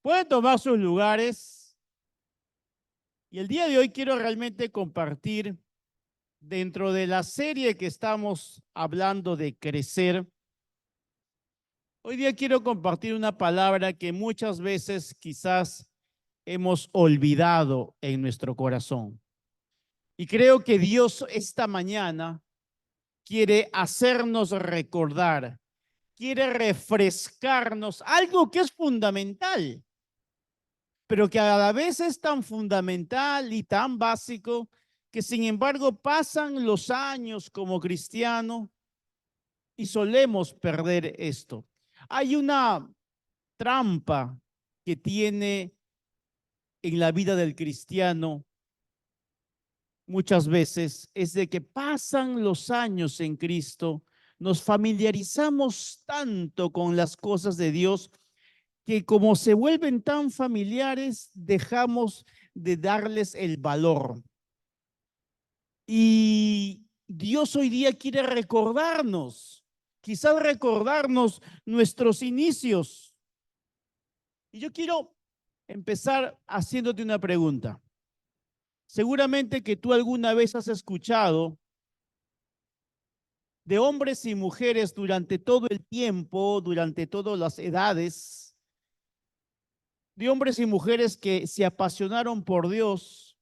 Pueden tomar sus lugares y el día de hoy quiero realmente compartir dentro de la serie que estamos hablando de crecer. Hoy día quiero compartir una palabra que muchas veces quizás hemos olvidado en nuestro corazón. Y creo que Dios esta mañana quiere hacernos recordar, quiere refrescarnos algo que es fundamental, pero que a la vez es tan fundamental y tan básico que sin embargo pasan los años como cristiano y solemos perder esto. Hay una trampa que tiene en la vida del cristiano muchas veces, es de que pasan los años en Cristo, nos familiarizamos tanto con las cosas de Dios que como se vuelven tan familiares, dejamos de darles el valor. Y Dios hoy día quiere recordarnos, quizás recordarnos nuestros inicios. Y yo quiero empezar haciéndote una pregunta. Seguramente que tú alguna vez has escuchado de hombres y mujeres durante todo el tiempo, durante todas las edades, de hombres y mujeres que se apasionaron por Dios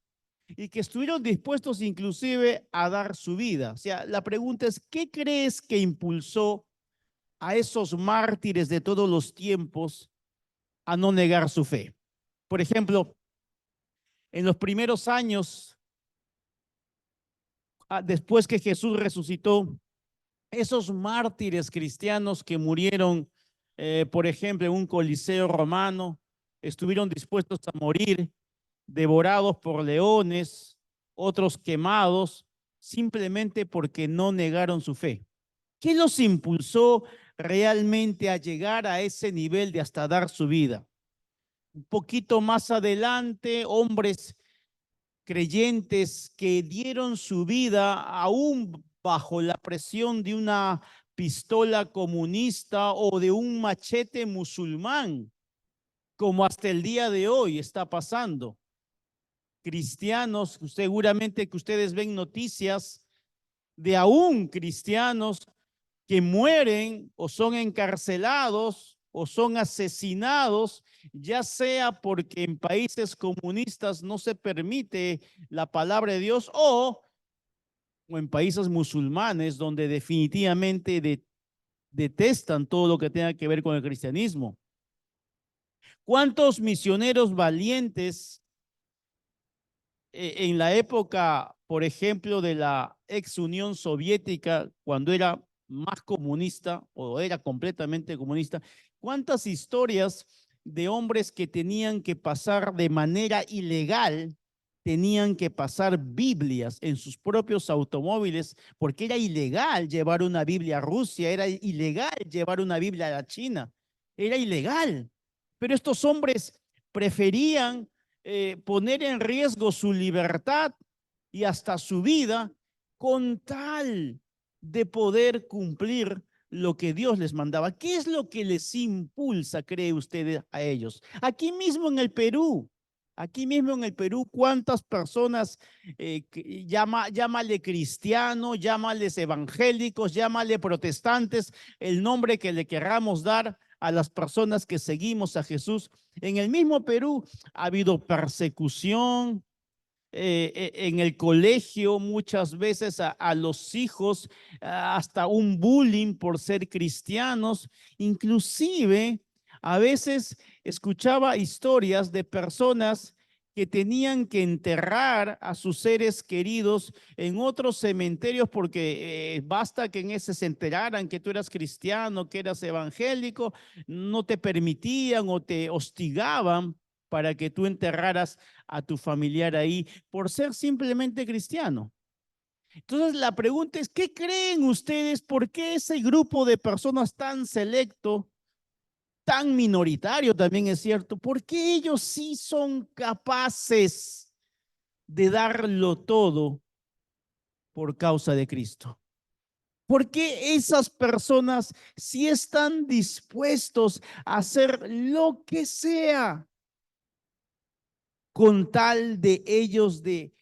y que estuvieron dispuestos inclusive a dar su vida. O sea, la pregunta es, ¿qué crees que impulsó a esos mártires de todos los tiempos a no negar su fe? Por ejemplo, en los primeros años, después que Jesús resucitó, esos mártires cristianos que murieron, por ejemplo, en un coliseo romano, estuvieron dispuestos a morir, devorados por leones, otros quemados, simplemente porque no negaron su fe. ¿Qué los impulsó realmente a llegar a ese nivel de hasta dar su vida? Un poquito más adelante, hombres creyentes que dieron su vida aún bajo la presión de una pistola comunista o de un machete musulmán, como hasta el día de hoy está pasando. Cristianos, seguramente que ustedes ven noticias de aún cristianos que mueren o son encarcelados o son asesinados, ya sea porque en países comunistas no se permite la palabra de Dios o en países musulmanes donde definitivamente detestan todo lo que tenga que ver con el cristianismo. ¿Cuántos misioneros valientes en la época, por ejemplo, de la ex Unión Soviética, cuando era más comunista o era completamente comunista, cuántas historias de hombres que tenían que pasar de manera ilegal, tenían que pasar Biblias en sus propios automóviles, porque era ilegal llevar una Biblia a Rusia, era ilegal llevar una Biblia a la China, era ilegal. Pero estos hombres preferían poner en riesgo su libertad y hasta su vida con tal de poder cumplir lo que Dios les mandaba. ¿Qué es lo que les impulsa, cree usted, a ellos? Aquí mismo en el Perú, ¿cuántas personas, llámale cristiano, llámales evangélicos, llámale protestantes, el nombre que le queramos dar a las personas que seguimos a Jesús? En el mismo Perú ha habido persecución, en el colegio muchas veces a los hijos, hasta un bullying por ser cristianos, inclusive a veces escuchaba historias de personas que tenían que enterrar a sus seres queridos en otros cementerios porque basta que en ese se enteraran que tú eras cristiano, que eras evangélico, no te permitían o te hostigaban para que tú enterraras a tu familiar ahí por ser simplemente cristiano. Entonces la pregunta es, ¿qué creen ustedes? ¿Por qué ese grupo de personas tan selecto, tan minoritario también es cierto, por qué ellos sí son capaces de darlo todo por causa de Cristo? ¿Por qué esas personas sí están dispuestos a hacer lo que sea con tal de ellos de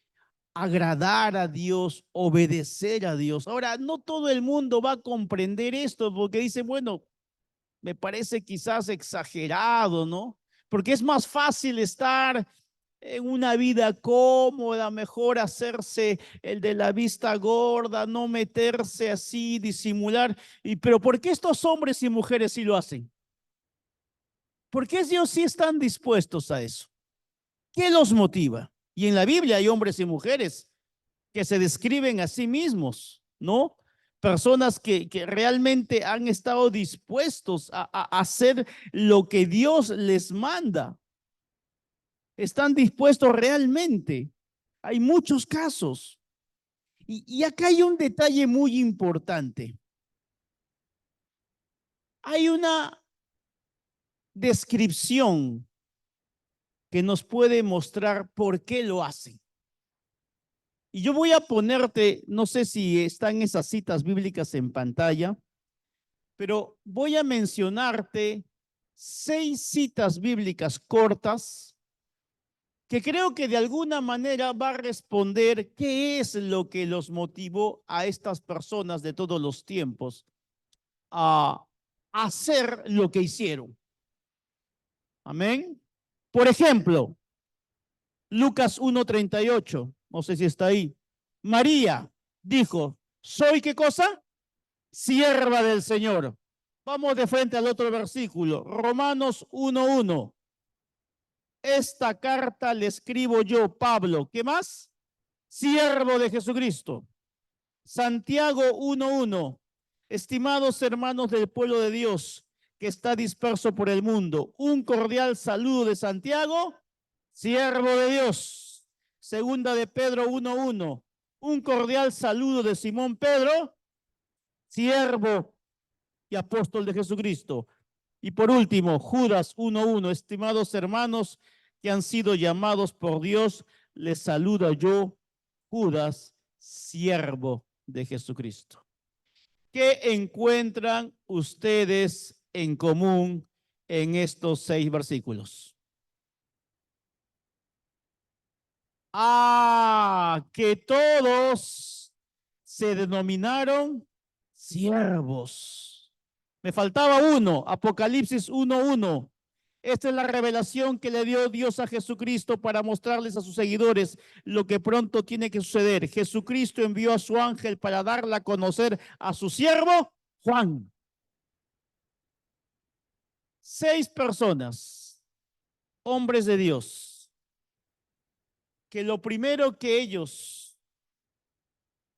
agradar a Dios, obedecer a Dios? Ahora, no todo el mundo va a comprender esto porque dice, bueno, me parece quizás exagerado, ¿no? Porque es más fácil estar en una vida cómoda, mejor hacerse el de la vista gorda, no meterse así, disimular. Pero ¿por qué estos hombres y mujeres sí lo hacen? ¿Por qué ellos sí están dispuestos a eso? ¿Qué los motiva? Y en la Biblia hay hombres y mujeres que se describen a sí mismos, ¿no? Personas que realmente han estado dispuestos a hacer lo que Dios les manda. Están dispuestos realmente. Hay muchos casos. Y acá hay un detalle muy importante. Hay una descripción que nos puede mostrar por qué lo hacen. Y yo voy a ponerte, no sé si están esas citas bíblicas en pantalla, pero voy a mencionarte 6 citas bíblicas cortas que creo que de alguna manera va a responder qué es lo que los motivó a estas personas de todos los tiempos a hacer lo que hicieron. Amén. Por ejemplo, Lucas 1:38, no sé si está ahí. María dijo, ¿soy qué cosa? Sierva del Señor. Vamos de frente al otro versículo, Romanos 1:1. Esta carta le escribo yo, Pablo. ¿Qué más? Siervo de Jesucristo. Santiago 1:1. Estimados hermanos del pueblo de Dios que está disperso por el mundo, un cordial saludo de Santiago, siervo de Dios. Segunda de Pedro 1:1. Un cordial saludo de Simón Pedro, siervo y apóstol de Jesucristo. Y por último, Judas 1:1. Estimados hermanos que han sido llamados por Dios, les saludo yo, Judas, siervo de Jesucristo. ¿Qué encuentran ustedes en común en estos 6 versículos? Que todos se denominaron siervos. Me faltaba uno, Apocalipsis 1:1. Esta es la revelación que le dio Dios a Jesucristo para mostrarles a sus seguidores lo que pronto tiene que suceder. Jesucristo envió a su ángel para darle a conocer a su siervo Juan. 6 personas, hombres de Dios, que lo primero que ellos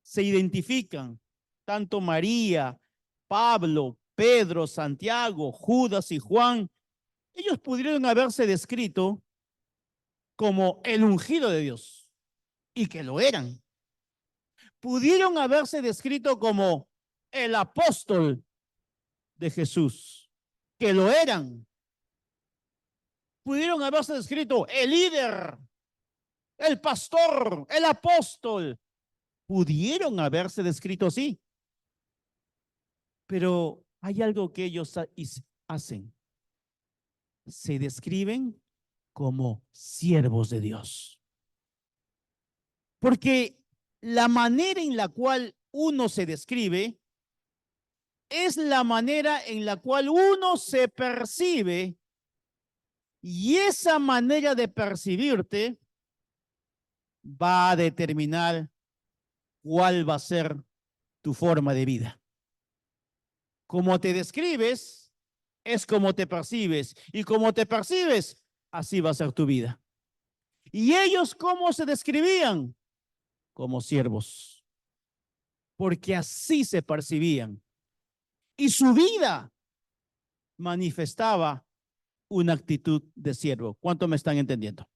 se identifican, tanto María, Pablo, Pedro, Santiago, Judas y Juan, ellos pudieron haberse descrito como el ungido de Dios, y que lo eran. Pudieron haberse descrito como el apóstol de Jesús, que lo eran. Pudieron haberse descrito el líder, el pastor, el apóstol. Pudieron haberse descrito así. Pero hay algo que ellos hacen. Se describen como siervos de Dios. Porque la manera en la cual uno se describe es la manera en la cual uno se percibe, y esa manera de percibirte va a determinar cuál va a ser tu forma de vida. Como te describes, es como te percibes, y como te percibes, así va a ser tu vida. ¿Y ellos cómo se describían? Como siervos, porque así se percibían. Y su vida manifestaba una actitud de siervo. ¿Cuánto me están entendiendo?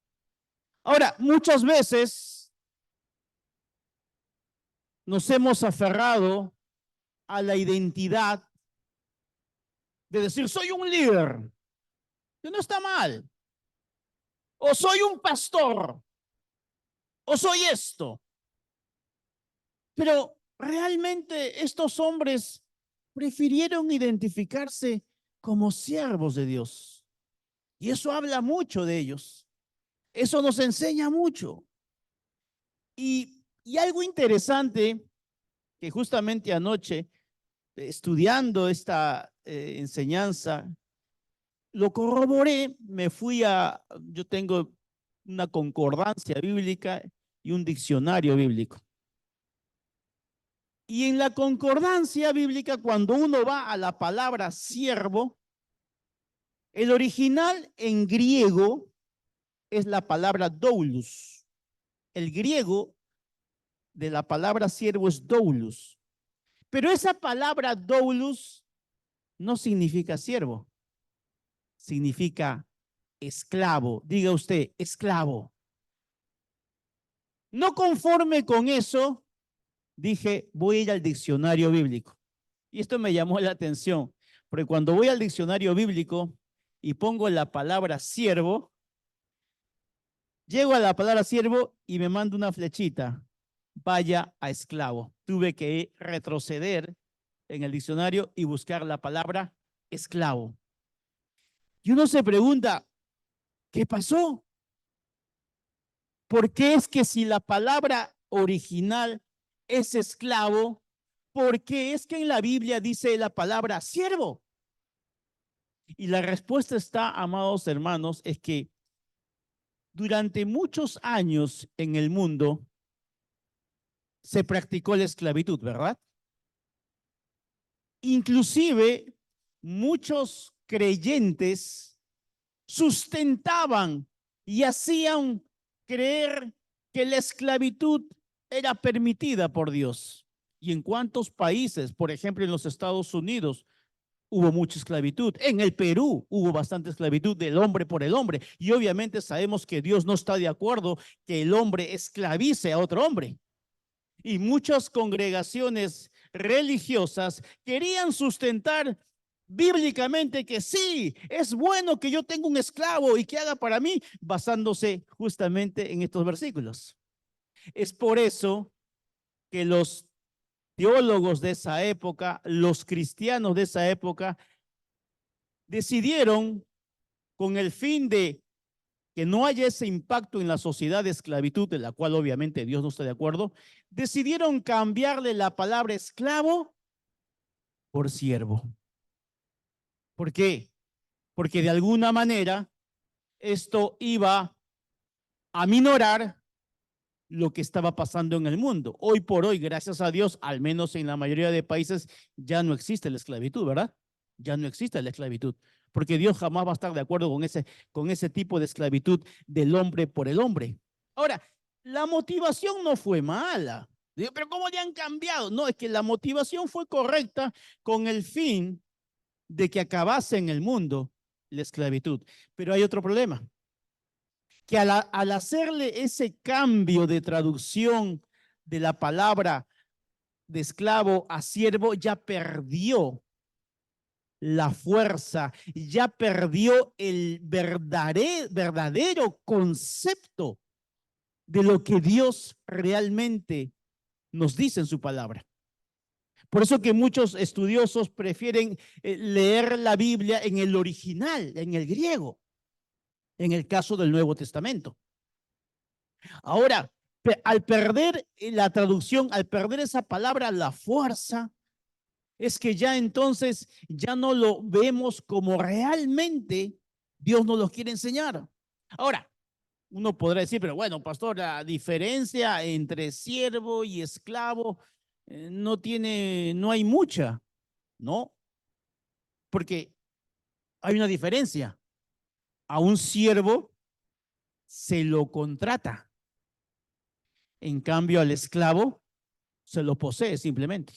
Ahora, muchas veces nos hemos aferrado a la identidad de decir, soy un líder, que no está mal, o soy un pastor, o soy esto. Pero realmente estos hombres prefirieron identificarse como siervos de Dios. Y eso habla mucho de ellos. Eso nos enseña mucho. Y algo interesante que justamente anoche, estudiando esta enseñanza, lo corroboré, yo tengo una concordancia bíblica y un diccionario bíblico. Y en la concordancia bíblica, cuando uno va a la palabra siervo, el original en griego es la palabra doulos. El griego de la palabra siervo es doulos. Pero esa palabra doulos no significa siervo, significa esclavo. Diga usted, esclavo. No conforme con eso, dije, voy a ir al diccionario bíblico. Y esto me llamó la atención, porque cuando voy al diccionario bíblico y pongo la palabra siervo, llego a la palabra siervo y me manda una flechita, vaya a esclavo. Tuve que retroceder en el diccionario y buscar la palabra esclavo. Y uno se pregunta, ¿qué pasó? ¿Por qué es que si la palabra original es esclavo, por qué es que en la Biblia dice la palabra siervo? Y la respuesta está, amados hermanos, es que durante muchos años en el mundo se practicó la esclavitud, ¿verdad? Inclusive muchos creyentes sustentaban y hacían creer que la esclavitud era permitida por Dios. ¿Y en cuántos países? Por ejemplo, en los Estados Unidos hubo mucha esclavitud. En el Perú hubo bastante esclavitud del hombre por el hombre. Y obviamente sabemos que Dios no está de acuerdo que el hombre esclavice a otro hombre. Y muchas congregaciones religiosas querían sustentar bíblicamente que sí, es bueno que yo tenga un esclavo y que haga para mí, basándose justamente en estos versículos. Es por eso que los teólogos de esa época, los cristianos de esa época, decidieron, con el fin de que no haya ese impacto en la sociedad de esclavitud, de la cual obviamente Dios no está de acuerdo, decidieron cambiarle la palabra esclavo por siervo. ¿Por qué? Porque de alguna manera esto iba a minorar lo que estaba pasando en el mundo. Hoy por hoy, gracias a Dios, al menos en la mayoría de países, ya no existe la esclavitud, ¿verdad? Ya no existe la esclavitud, porque Dios jamás va a estar de acuerdo con ese tipo de esclavitud del hombre por el hombre. Ahora, la motivación no fue mala. Digo, pero ¿cómo le han cambiado? No, es que la motivación fue correcta con el fin de que acabase en el mundo la esclavitud. Pero hay otro problema, que al hacerle ese cambio de traducción de la palabra de esclavo a siervo, ya perdió la fuerza, ya perdió el verdadero concepto de lo que Dios realmente nos dice en su palabra. Por eso que muchos estudiosos prefieren leer la Biblia en el original, en el griego, en el caso del Nuevo Testamento. Ahora, al perder la traducción, al perder esa palabra, la fuerza, es que ya entonces ya no lo vemos como realmente Dios nos lo quiere enseñar. Ahora, uno podrá decir, pero bueno, pastor, la diferencia entre siervo y esclavo no hay mucha, ¿no? Porque hay una diferencia. A un siervo se lo contrata. En cambio, al esclavo se lo posee simplemente.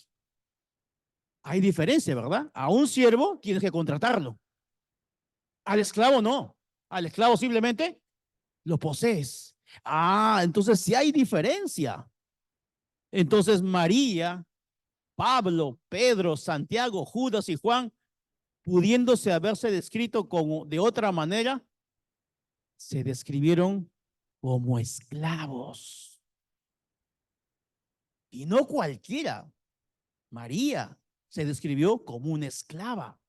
Hay diferencia, ¿verdad? A un siervo tienes que contratarlo. Al esclavo no. Al esclavo simplemente lo posees. Ah, entonces sí hay diferencia. Entonces María, Pablo, Pedro, Santiago, Judas y Juan, pudiéndose haberse descrito como de otra manera, se describieron como esclavos. Y no cualquiera. María se describió como una esclava.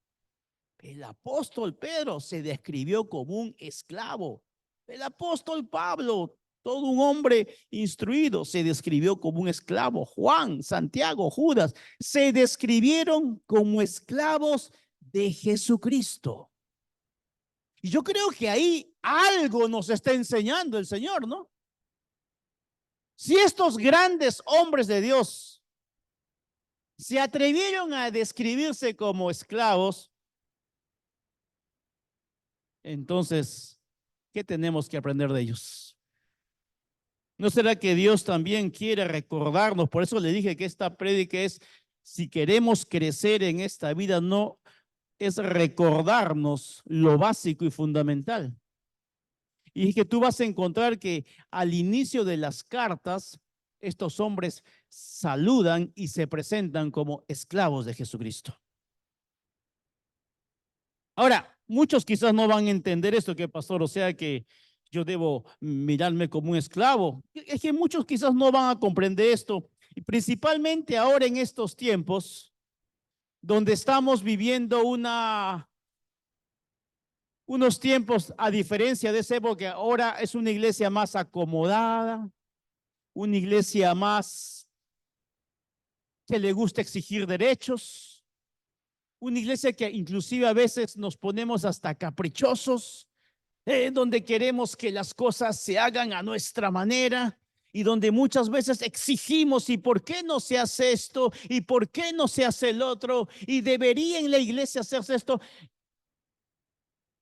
El apóstol Pedro se describió como un esclavo. El apóstol Pablo, todo un hombre instruido, se describió como un esclavo. Juan, Santiago, Judas, se describieron como esclavos de Jesucristo. Y yo creo que ahí algo nos está enseñando el Señor, ¿no? Si estos grandes hombres de Dios se atrevieron a describirse como esclavos, entonces, ¿qué tenemos que aprender de ellos? ¿No será que Dios también quiere recordarnos? Por eso le dije que esta prédica es, si queremos crecer en esta vida, no es recordarnos lo básico y fundamental. Y es que tú vas a encontrar que al inicio de las cartas, estos hombres saludan y se presentan como esclavos de Jesucristo. Ahora, muchos quizás no van a entender esto, que pastor, o sea que yo debo mirarme como un esclavo. Es que muchos quizás no van a comprender esto, y principalmente ahora en estos tiempos, donde estamos viviendo unos tiempos, a diferencia de esa época, ahora es una iglesia más acomodada, una iglesia más que le gusta exigir derechos, una iglesia que inclusive a veces nos ponemos hasta caprichosos, donde queremos que las cosas se hagan a nuestra manera y donde muchas veces exigimos y por qué no se hace esto y por qué no se hace el otro y debería en la iglesia hacerse esto.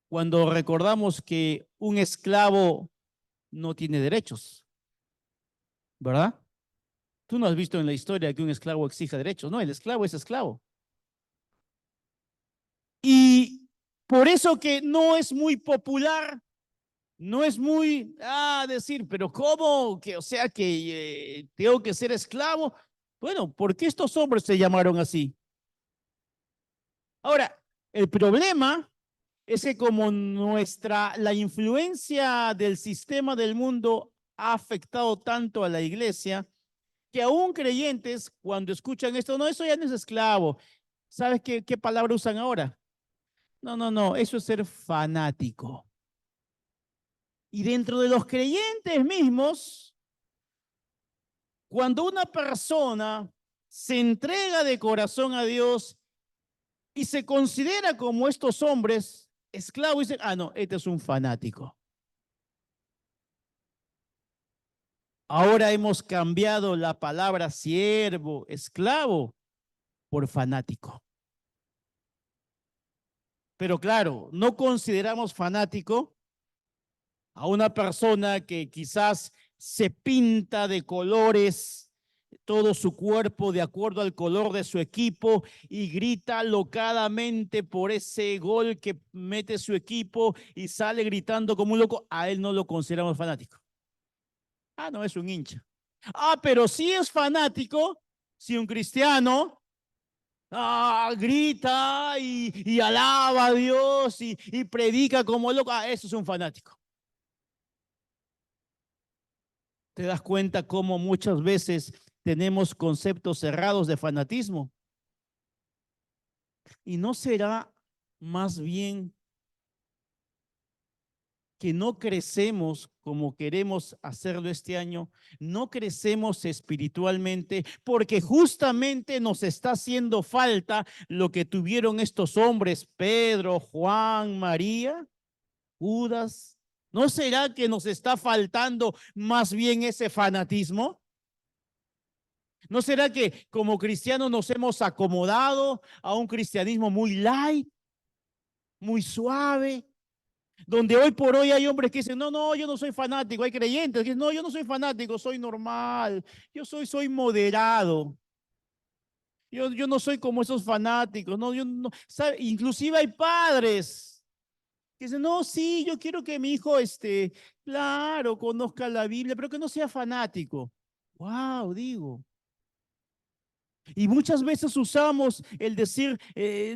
Cuando recordamos que un esclavo no tiene derechos, ¿verdad? Tú no has visto en la historia que un esclavo exija derechos, no, el esclavo es esclavo. Y por eso que no es muy popular, no es muy decir, pero ¿cómo? Que, o sea que tengo que ser esclavo. Bueno, ¿por qué estos hombres se llamaron así? Ahora, el problema es que como la influencia del sistema del mundo ha afectado tanto a la iglesia, que aún creyentes cuando escuchan esto, no, eso ya no es esclavo. ¿Sabes qué palabra usan ahora? No, no, no, eso es ser fanático. Y dentro de los creyentes mismos, cuando una persona se entrega de corazón a Dios y se considera como estos hombres, esclavos, dicen, no, este es un fanático. Ahora hemos cambiado la palabra siervo, esclavo, por fanático. Pero claro, no consideramos fanático a una persona que quizás se pinta de colores todo su cuerpo de acuerdo al color de su equipo y grita alocadamente por ese gol que mete su equipo y sale gritando como un loco. A él no lo consideramos fanático. No es un hincha. Pero sí es fanático si un cristiano grita y alaba a Dios y predica como loco. Eso es un fanático. ¿Te das cuenta cómo muchas veces tenemos conceptos cerrados de fanatismo? ¿Y no será más bien que no crecemos como queremos hacerlo este año? No crecemos espiritualmente porque justamente nos está haciendo falta lo que tuvieron estos hombres, Pedro, Juan, María, Judas. ¿No será que nos está faltando más bien ese fanatismo? ¿No será que como cristianos nos hemos acomodado a un cristianismo muy light, muy suave, donde hoy por hoy hay hombres que dicen, no, no, yo no soy fanático, hay creyentes que dicen, no, yo no soy fanático, soy normal, soy moderado, yo no soy como esos fanáticos, no, yo no, ¿sabe? Inclusive hay padres que dicen, no, sí, yo quiero que mi hijo, claro, conozca la Biblia, pero que no sea fanático. Wow, digo. Y muchas veces usamos el decir,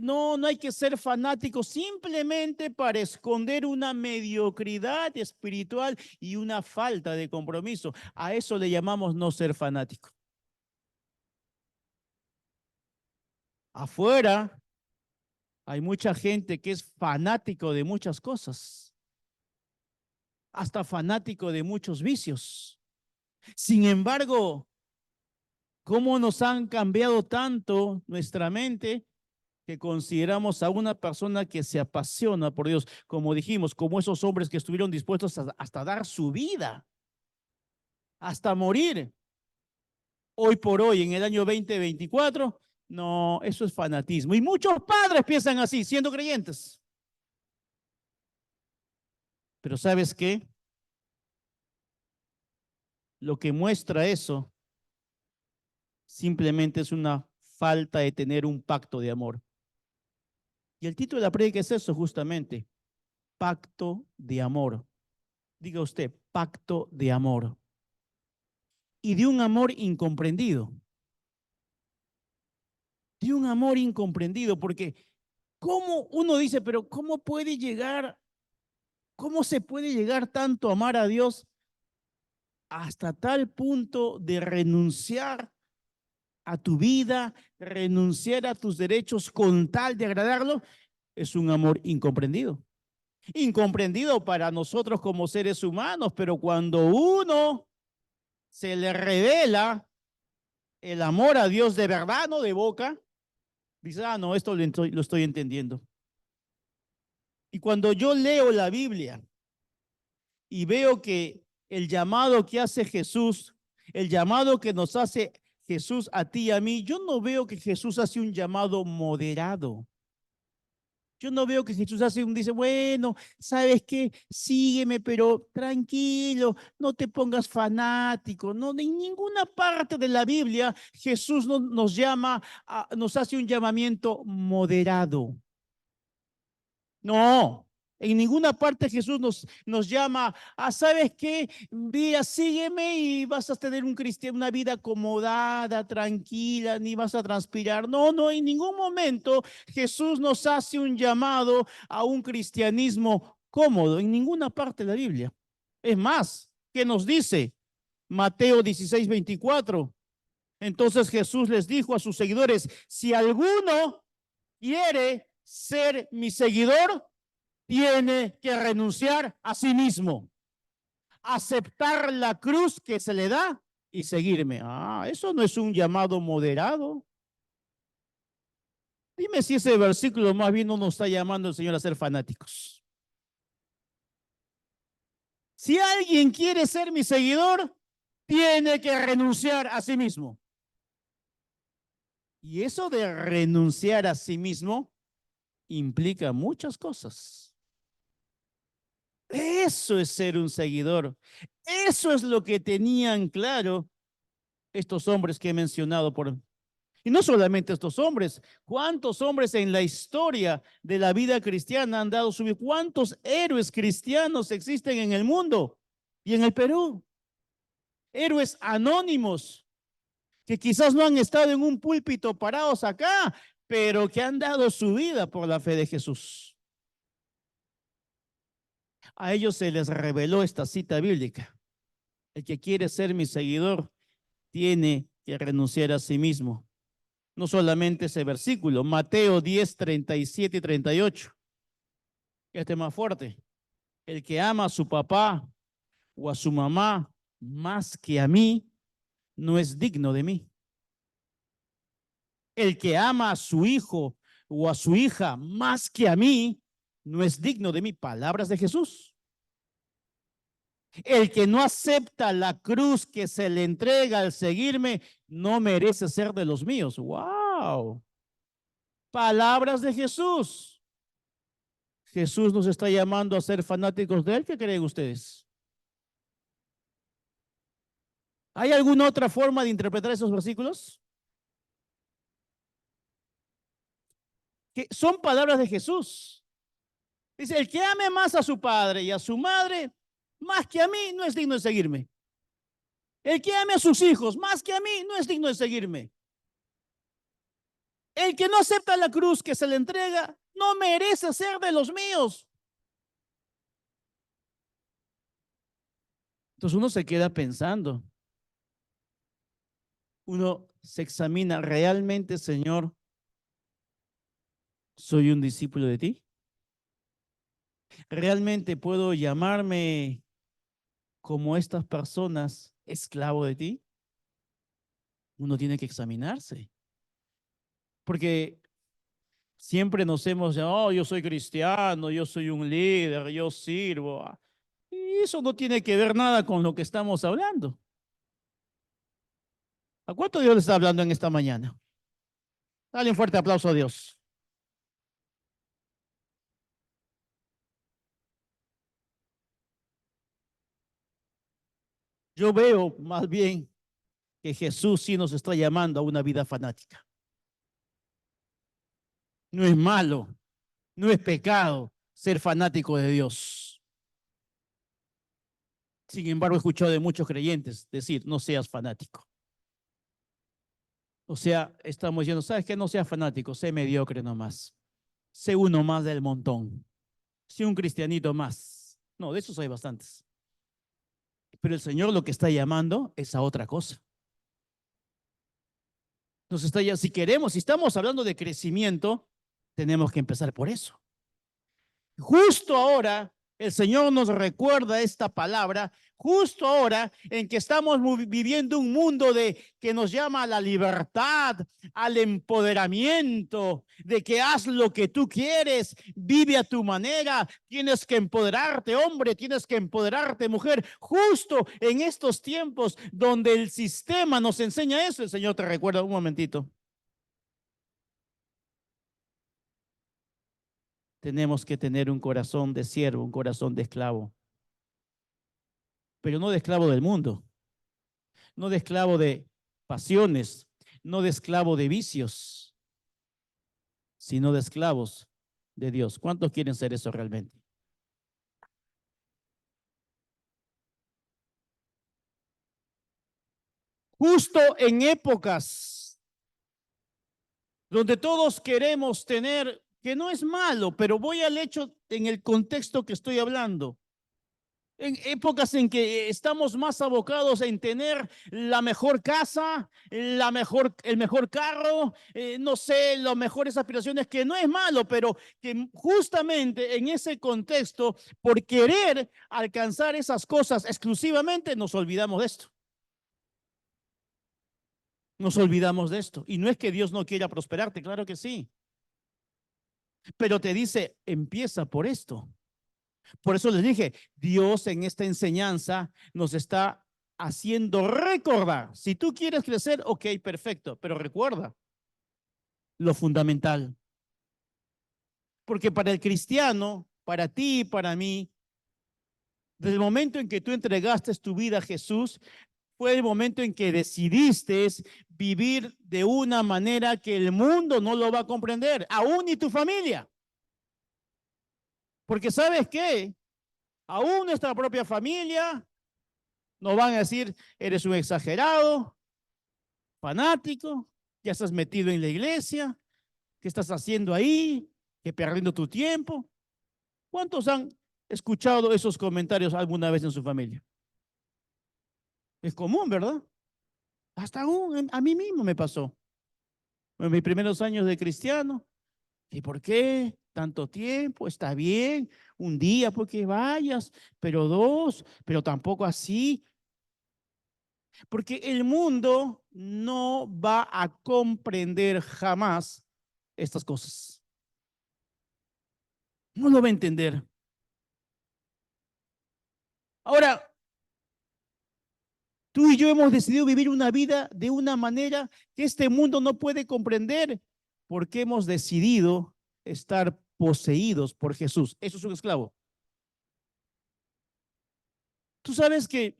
no, no hay que ser fanático simplemente para esconder una mediocridad espiritual y una falta de compromiso. A eso le llamamos no ser fanático. Afuera hay mucha gente que es fanático de muchas cosas, hasta fanático de muchos vicios. Sin embargo, ¿cómo nos han cambiado tanto nuestra mente que consideramos a una persona que se apasiona por Dios, como dijimos, como esos hombres que estuvieron dispuestos hasta dar su vida, hasta morir? Hoy por hoy, en el año 2024, no, eso es fanatismo. Y muchos padres piensan así, siendo creyentes. Pero ¿sabes qué? Lo que muestra eso simplemente es una falta de tener un pacto de amor. Y el título de la prédica es eso justamente, pacto de amor. Diga usted, pacto de amor. Y de un amor incomprendido. De un amor incomprendido, porque ¿cómo uno dice, pero cómo puede llegar, cómo se puede llegar tanto a amar a Dios hasta tal punto de renunciar a tu vida, renunciar a tus derechos con tal de agradarlo? Es un amor incomprendido. Incomprendido para nosotros como seres humanos, pero cuando uno se le revela el amor a Dios de verdad, no de boca, dice, ah, no, esto lo estoy entendiendo. Y cuando yo leo la Biblia y veo que el llamado que hace Jesús, el llamado que nos hace Jesús a ti y a mí, yo no veo que Jesús hace un llamado moderado. Yo no veo que Jesús dice, bueno, ¿sabes qué? Sígueme, pero tranquilo, no te pongas fanático. No, en ninguna parte de la Biblia Jesús nos llama, nos hace un llamamiento moderado. No, en ninguna parte Jesús nos llama a, ¿sabes qué? Mira, sígueme y vas a tener una vida acomodada, tranquila, ni vas a transpirar. No, no, en ningún momento Jesús nos hace un llamado a un cristianismo cómodo, en ninguna parte de la Biblia. Es más, ¿qué nos dice? Mateo 16:24. Entonces Jesús les dijo a sus seguidores, si alguno quiere ser mi seguidor, tiene que renunciar a sí mismo, aceptar la cruz que se le da y seguirme. Ah, eso no es un llamado moderado. Dime si ese versículo más bien no nos está llamando el Señor a ser fanáticos. Si alguien quiere ser mi seguidor, tiene que renunciar a sí mismo. Y eso de renunciar a sí mismo implica muchas cosas. Eso es ser un seguidor. Eso es lo que tenían claro estos hombres que he mencionado y no solamente estos hombres, ¿cuántos hombres en la historia de la vida cristiana han dado su vida? ¿Cuántos héroes cristianos existen en el mundo y en el Perú? Héroes anónimos que quizás no han estado en un púlpito parados acá, pero que han dado su vida por la fe de Jesús. A ellos se les reveló esta cita bíblica. El que quiere ser mi seguidor tiene que renunciar a sí mismo. No solamente ese versículo, Mateo 10:37 y 38. Este es más fuerte. El que ama a su papá o a su mamá más que a mí, no es digno de mí. El que ama a su hijo o a su hija más que a mí, no es digno de mí. Palabras de Jesús. El que no acepta la cruz que se le entrega al seguirme, no merece ser de los míos. ¡Wow! Palabras de Jesús. Jesús nos está llamando a ser fanáticos de él. ¿Qué creen ustedes? ¿Hay alguna otra forma de interpretar esos versículos? Que son palabras de Jesús. Dice, el que ame más a su padre y a su madre, más que a mí, no es digno de seguirme. El que ame a sus hijos, más que a mí, no es digno de seguirme. El que no acepta la cruz que se le entrega, no merece ser de los míos. Entonces uno se queda pensando. Uno se examina realmente, Señor, ¿Soy un discípulo de ti? ¿Realmente puedo llamarme como estas personas esclavo de ti? Uno tiene que examinarse, porque siempre nos hemos llamado, oh, yo soy cristiano, yo soy un líder, yo sirvo. Y eso no tiene que ver nada con lo que estamos hablando. ¿A cuánto Dios le está hablando en esta mañana? Dale un fuerte aplauso a Dios. Yo veo más bien que Jesús sí nos está llamando a una vida fanática. No es malo, no es pecado ser fanático de Dios. Sin embargo, he escuchado de muchos creyentes decir, no seas fanático. O sea, estamos diciendo, ¿sabes qué? No seas fanático, sé mediocre nomás. Sé uno más del montón. Sé un cristianito más. No, de esos hay bastantes. Pero el Señor lo que está llamando es a otra cosa. Nos está ya, si queremos, si estamos hablando de crecimiento, tenemos que empezar por eso. Justo ahora el Señor nos recuerda esta palabra, justo ahora en que estamos viviendo un mundo de que nos llama a la libertad, al empoderamiento, de que haz lo que tú quieres, vive a tu manera, tienes que empoderarte, hombre, tienes que empoderarte, mujer. Justo en estos tiempos donde el sistema nos enseña eso, el Señor te recuerda un momentito. Tenemos que tener un corazón de siervo, un corazón de esclavo, pero no de esclavo del mundo, no de esclavo de pasiones, no de esclavo de vicios, sino de esclavos de Dios. ¿Cuántos quieren ser eso realmente? Justo en épocas donde todos queremos tener, que no es malo, pero voy al hecho en el contexto que estoy hablando. En épocas en que estamos más abocados en tener la mejor casa, el mejor carro, no sé, las mejores aspiraciones, que no es malo, pero que justamente en ese contexto, por querer alcanzar esas cosas exclusivamente, nos olvidamos de esto. Nos olvidamos de esto. Y no es que Dios no quiera prosperarte, claro que sí, pero te dice, empieza por esto. Por eso les dije, Dios en esta enseñanza nos está haciendo recordar. Si tú quieres crecer, ok, perfecto, pero recuerda lo fundamental. Porque para el cristiano, para ti y para mí, desde el momento en que tú entregaste tu vida a Jesús, fue el momento en que decidiste vivir de una manera que el mundo no lo va a comprender, aún ni tu familia. Porque ¿sabes qué? Aún nuestra propia familia nos van a decir, eres un exagerado, fanático, ya estás metido en la iglesia, ¿qué estás haciendo ahí? ¿Qué perdiendo tu tiempo? ¿Cuántos han escuchado esos comentarios alguna vez en su familia? Es común, ¿verdad? Hasta aún a mí mismo me pasó. En mis primeros años de cristiano, ¿y por qué tanto tiempo? Está bien, un día porque vayas, pero dos, pero tampoco así. Porque el mundo no va a comprender jamás estas cosas. No lo va a entender. Ahora, tú y yo hemos decidido vivir una vida de una manera que este mundo no puede comprender porque hemos decidido estar poseídos por Jesús. Eso es un esclavo. Tú sabes que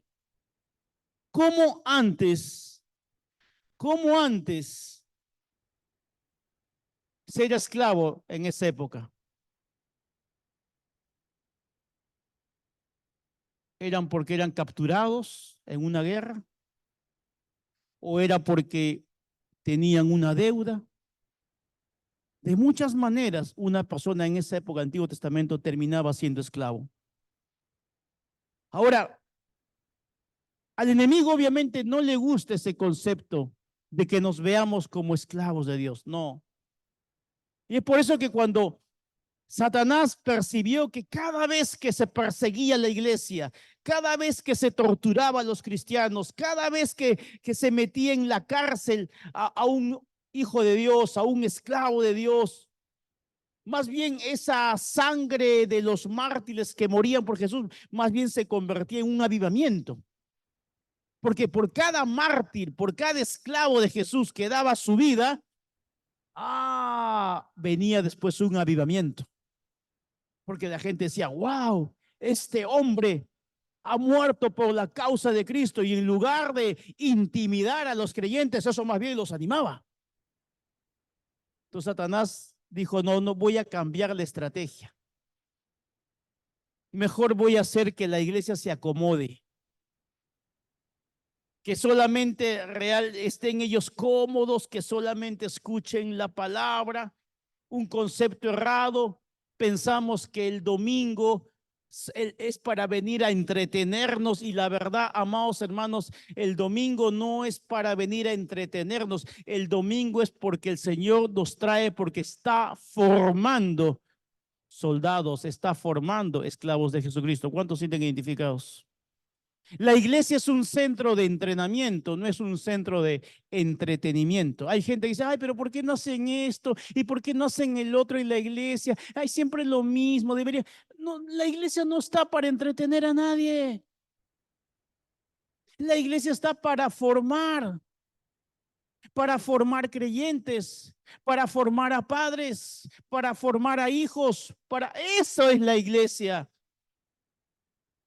como antes, como antes ser esclavo en esa época, eran porque eran capturados en una guerra o era porque tenían una deuda. De muchas maneras, una persona en esa época del Antiguo Testamento terminaba siendo esclavo. Ahora, al enemigo obviamente no le gusta ese concepto de que nos veamos como esclavos de Dios. No. Y es por eso que cuando Satanás percibió que cada vez que se perseguía la iglesia, cada vez que se torturaba a los cristianos, cada vez que se metía en la cárcel a un hijo de Dios, a un esclavo de Dios, más bien esa sangre de los mártires que morían por Jesús, más bien se convertía en un avivamiento. Porque por cada mártir, por cada esclavo de Jesús que daba su vida, venía después un avivamiento. Porque la gente decía, wow, este hombre ha muerto por la causa de Cristo, y en lugar de intimidar a los creyentes, eso más bien los animaba. Entonces Satanás dijo, no, no voy a cambiar la estrategia. Mejor voy a hacer que la iglesia se acomode, que solamente estén ellos cómodos, que solamente escuchen la palabra, un concepto errado. Pensamos que el domingo es para venir a entretenernos, y la verdad, amados hermanos, el domingo no es para venir a entretenernos. El domingo es porque el Señor nos trae, porque está formando soldados, está formando esclavos de Jesucristo. ¿Cuántos sienten identificados? La iglesia es un centro de entrenamiento, no es un centro de entretenimiento. Hay gente que dice, ay, pero ¿por qué no hacen esto? ¿Y por qué no hacen el otro en la iglesia? Ay, siempre es lo mismo, debería. No, la iglesia no está para entretener a nadie. La iglesia está para formar creyentes, para formar a padres, para formar a hijos. Para eso es la iglesia.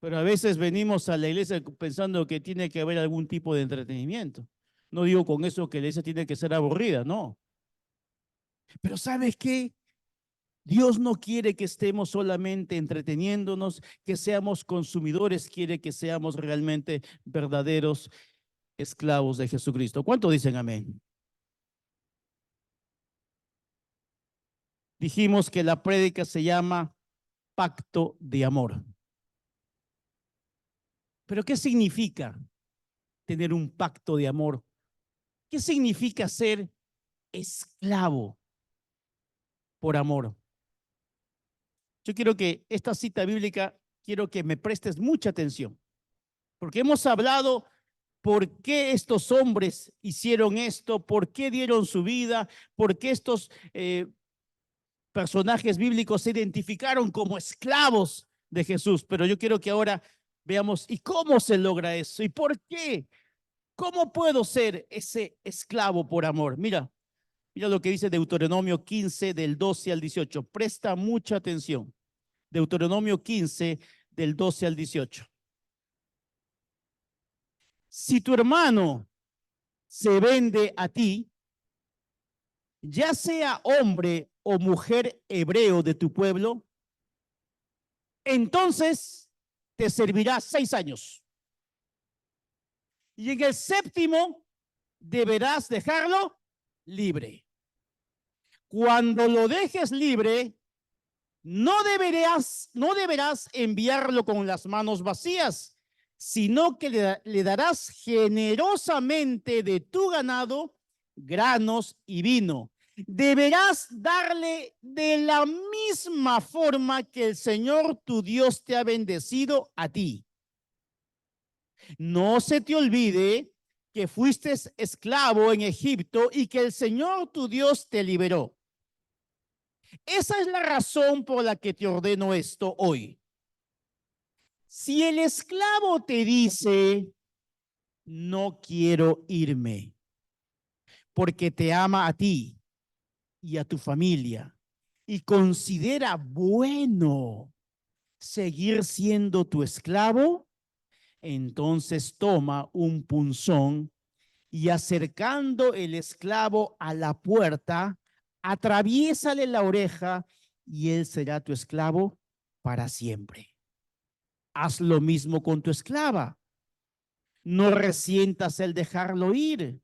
Pero a veces venimos a la iglesia pensando que tiene que haber algún tipo de entretenimiento. No digo con eso que la iglesia tiene que ser aburrida, no. Pero ¿sabes qué? Dios no quiere que estemos solamente entreteniéndonos, que seamos consumidores, quiere que seamos realmente verdaderos esclavos de Jesucristo. ¿Cuánto dicen amén? Dijimos que la prédica se llama pacto de amor. ¿Pero qué significa tener un pacto de amor? ¿Qué significa ser esclavo por amor? Yo quiero que esta cita bíblica, quiero que me prestes mucha atención, porque hemos hablado por qué estos hombres hicieron esto, por qué dieron su vida, por qué estos personajes bíblicos se identificaron como esclavos de Jesús. Pero yo quiero que ahora veamos, ¿y cómo se logra eso? ¿Y por qué? ¿Cómo puedo ser ese esclavo por amor? Mira, mira lo que dice Deuteronomio 15 del 12 al 18. Presta mucha atención. Deuteronomio 15 del 12 al 18. Si tu hermano se vende a ti, ya sea hombre o mujer hebreo de tu pueblo, entonces te servirá 6 años. Y en el séptimo deberás dejarlo libre. Cuando lo dejes libre, no deberás enviarlo con las manos vacías, sino que le darás generosamente de tu ganado, granos y vino. Deberás darle de la misma forma que el Señor tu Dios te ha bendecido a ti. No se te olvide que fuiste esclavo en Egipto y que el Señor tu Dios te liberó. Esa es la razón por la que te ordeno esto hoy. Si el esclavo te dice, no quiero irme, porque te ama a ti y a tu familia, y considera bueno seguir siendo tu esclavo, entonces toma un punzón y, acercando el esclavo a la puerta, atraviésale la oreja, y él será tu esclavo para siempre. Haz lo mismo con tu esclava. No resientas el dejarlo ir,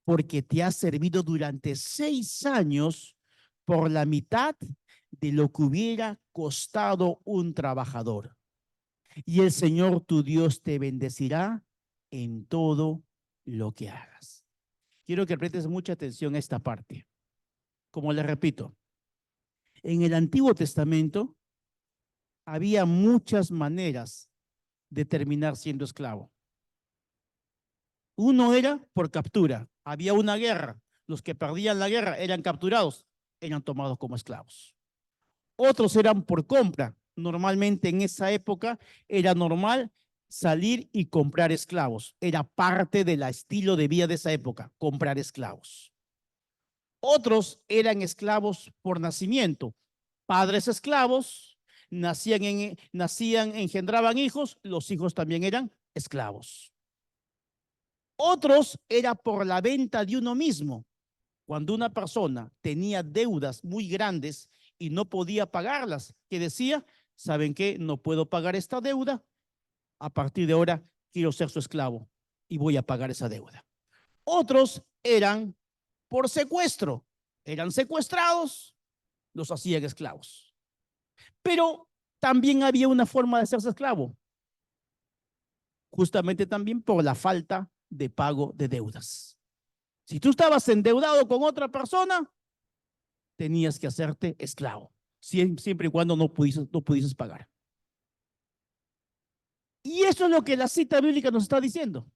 porque te ha servido durante 6 años por la mitad de lo que hubiera costado un trabajador. Y el Señor tu Dios te bendecirá en todo lo que hagas. Quiero que prestes mucha atención a esta parte. como les repito, en el Antiguo Testamento había muchas maneras de terminar siendo esclavo. Uno era por captura. Había una guerra. Los que perdían la guerra eran capturados, eran tomados como esclavos. Otros eran por compra. Normalmente en esa época era normal salir y comprar esclavos. Era parte del estilo de vida de esa época, comprar esclavos. Otros eran esclavos por nacimiento. Padres esclavos, engendraban hijos, los hijos también eran esclavos. Otros era por la venta de uno mismo. Cuando una persona tenía deudas muy grandes y no podía pagarlas, que decía, ¿saben qué? No puedo pagar esta deuda. A partir de ahora quiero ser su esclavo y voy a pagar esa deuda. Otros eran por secuestro. Eran secuestrados, los hacían esclavos. Pero también había una forma de hacerse esclavo, justamente también por la falta de pago de deudas. Si tú estabas endeudado con otra persona, tenías que hacerte esclavo, siempre y cuando no pudieses pagar. Y eso es lo que la cita bíblica nos está diciendo.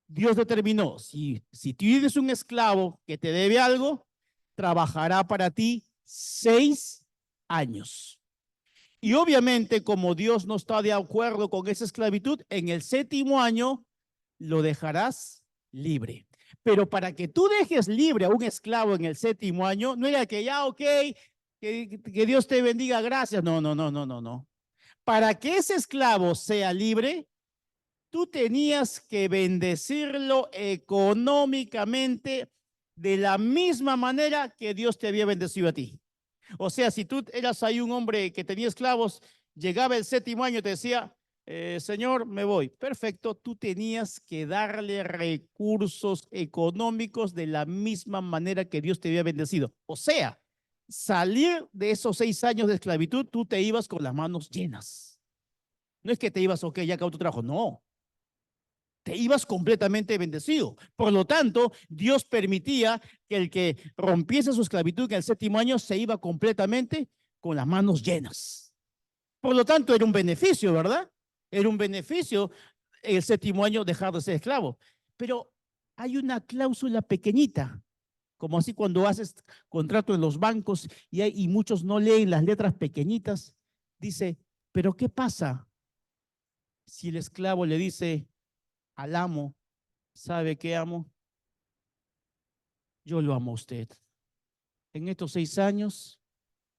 Dios determinó, si tú tienes un esclavo que te debe algo, trabajará para ti 6 años. Y obviamente, como Dios no está de acuerdo con esa esclavitud, en el 7º año lo dejarás libre. Pero para que tú dejes libre a un esclavo en el 7º año, no era que ya, ok, que Dios te bendiga, gracias. No, no, no, no, no, no. Para que ese esclavo sea libre, tú tenías que bendecirlo económicamente de la misma manera que Dios te había bendecido a ti. O sea, si tú eras ahí un hombre que tenía esclavos, llegaba el 7º año y te decía, señor, me voy. Perfecto, tú tenías que darle recursos económicos de la misma manera que Dios te había bendecido. O sea, salir de esos 6 años de esclavitud, tú te ibas con las manos llenas. No es que te ibas, ok, ya acabó tu trabajo. No, te ibas completamente bendecido. Por lo tanto, Dios permitía que el que rompiese su esclavitud en el 7º año se iba completamente con las manos llenas. Por lo tanto, era un beneficio, ¿verdad? Era un beneficio el 7º año dejar de ser esclavo. Pero hay una cláusula pequeñita, como así cuando haces contrato en los bancos y muchos no leen las letras pequeñitas. Dice, pero ¿qué pasa si el esclavo le dice al amo, ¿sabe qué, amo? Yo lo amo a usted. En estos 6 años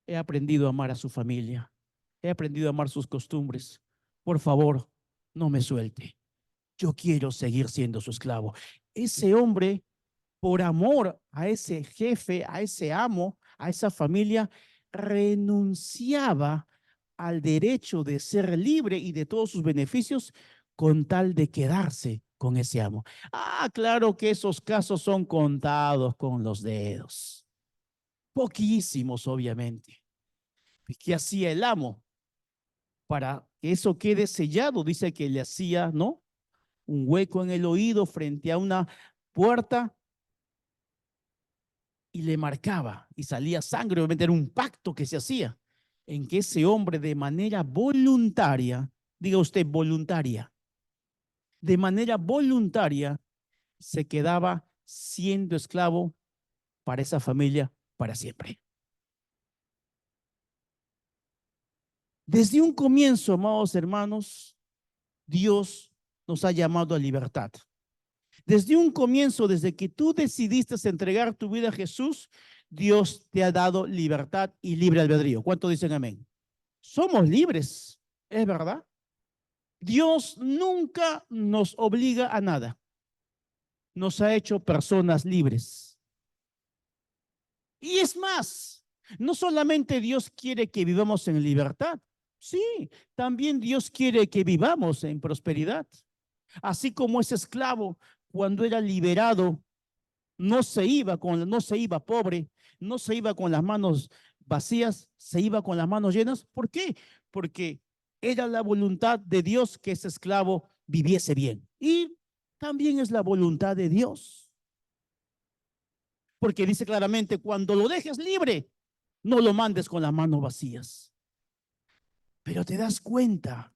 he aprendido a amar a su familia. He aprendido a amar sus costumbres. Por favor, no me suelte. Yo quiero seguir siendo su esclavo. Ese hombre, por amor a ese jefe, a ese amo, a esa familia, renunciaba al derecho de ser libre y de todos sus beneficios con tal de quedarse con ese amo. Ah, claro que esos casos son contados con los dedos. Poquísimos, obviamente. ¿Qué hacía el amo? Para que eso quede sellado, dice que le hacía, ¿no? Un hueco en el oído frente a una puerta y le marcaba y salía sangre. Obviamente era un pacto que se hacía en que ese hombre de manera voluntaria, diga usted voluntaria, de manera voluntaria se quedaba siendo esclavo para esa familia para siempre. Desde un comienzo, amados hermanos, Dios nos ha llamado a libertad. Desde un comienzo, desde que tú decidiste entregar tu vida a Jesús, Dios te ha dado libertad y libre albedrío. ¿Cuánto dicen amén? Somos libres, es verdad. Dios nunca nos obliga a nada. Nos ha hecho personas libres. Y es más, no solamente Dios quiere que vivamos en libertad, sí, también Dios quiere que vivamos en prosperidad. Así como ese esclavo, cuando era liberado, no se iba pobre, no se iba con las manos vacías, se iba con las manos llenas. ¿Por qué? Porque era la voluntad de Dios que ese esclavo viviese bien. Y también es la voluntad de Dios. Porque dice claramente, cuando lo dejes libre, no lo mandes con las manos vacías. Pero te das cuenta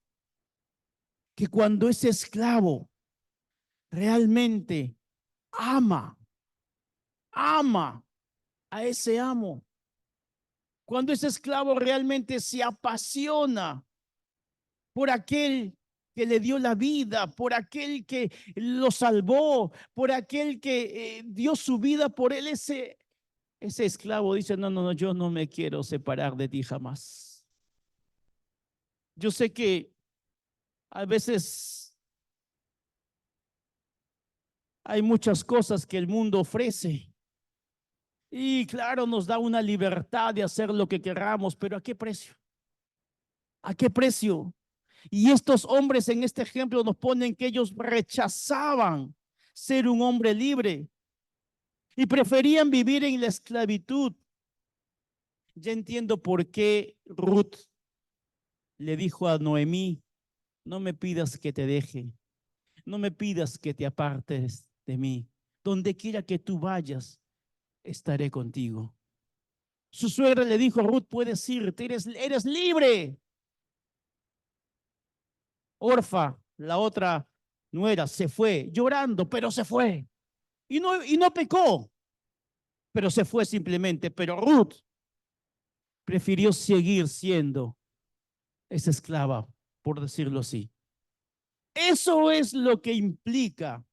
que cuando ese esclavo realmente ama, ama a ese amo, cuando ese esclavo realmente se apasiona por aquel que le dio la vida, por aquel que lo salvó, por aquel que dio su vida por él, ese esclavo dice, no, no, no, yo no me quiero separar de ti jamás. Yo sé que a veces hay muchas cosas que el mundo ofrece y claro, nos da una libertad de hacer lo que queramos, pero ¿a qué precio? ¿A qué precio? Y estos hombres en este ejemplo nos ponen que ellos rechazaban ser un hombre libre y preferían vivir en la esclavitud. Ya entiendo por qué Ruth le dijo a Noemí, no me pidas que te deje, no me pidas que te apartes de mí. Donde quiera que tú vayas, estaré contigo. Su suegra le dijo, Ruth, puedes irte, eres libre. Orfa, la otra nuera, se fue llorando, pero se fue. Y no pecó, pero se fue simplemente. Pero Ruth prefirió seguir siendo esa esclava, por decirlo así. Eso es lo que implica